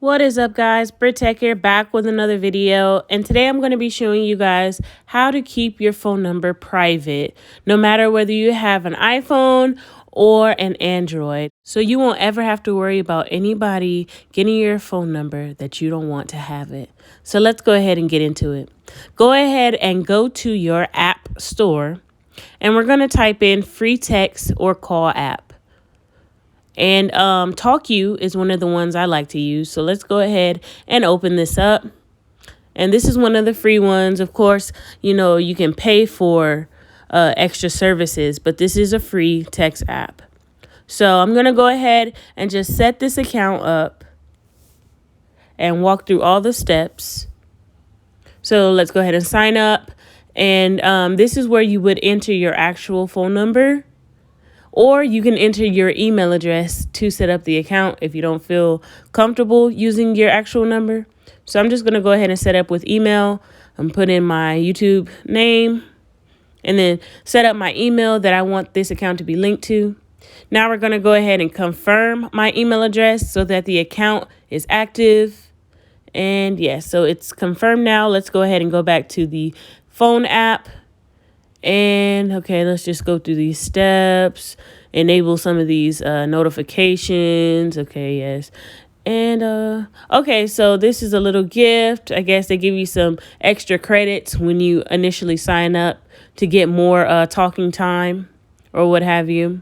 What is up, guys? Brit Tech here, back with another video, and today I'm going to be showing you guys how to keep your phone number private, no matter whether you have an iPhone or an Android. So you won't ever have to worry about anybody getting your phone number that you don't want to have it. So let's go ahead and get into it. Go ahead and go to your app store, and we're going to type in free text or call app. And Talk You is one of the ones I like to use. So let's go ahead and open this up. And this is one of the free ones. Of course, you know, you can pay for extra services, but this is a free text app. So I'm going to go ahead and just set this account up and walk through all the steps. So let's go ahead and sign up. And this is where you would enter your actual phone number. Or you can enter your email address to set up the account if you don't feel comfortable using your actual number. So I'm just going to go ahead and set up with email. I'm put in my YouTube name and then set up my email that I want this account to be linked to. Now we're going to go ahead and confirm my email address so that the account is active. And yes, so it's confirmed now. Let's go ahead and go back to the phone app. And okay, let's just go through these steps, enable some of these notifications. Okay, yes. And okay, so this is a little gift. I guess they give you some extra credits when you initially sign up to get more talking time or what have you.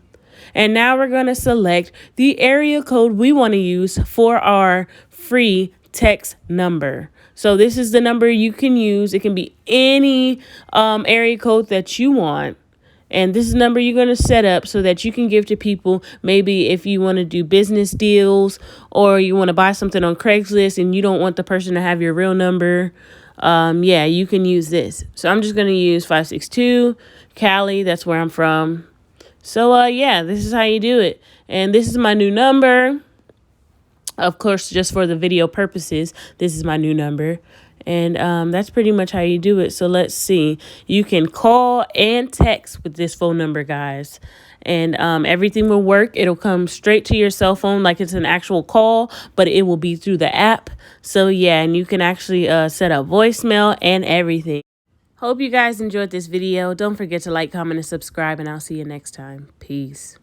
And now we're going to select the area code we want to use for our free text number. So this is the number you can use. It can be any area code that you want. And this is the number you're going to set up so that you can give to people. Maybe if you want to do business deals or you want to buy something on Craigslist and you don't want the person to have your real number. Yeah, you can use this. So I'm just going to use 562 Cali. That's where I'm from. So yeah, this is how you do it. And this is my new number. Of course, just for the video purposes, this is my new number. And that's pretty much how you do it. So let's see. You can call and text with this phone number, guys. And everything will work. It'll come straight to your cell phone like it's an actual call, but it will be through the app. So yeah, and you can actually set up voicemail and everything. Hope you guys enjoyed this video. Don't forget to like, comment, and subscribe, and I'll see you next time. Peace.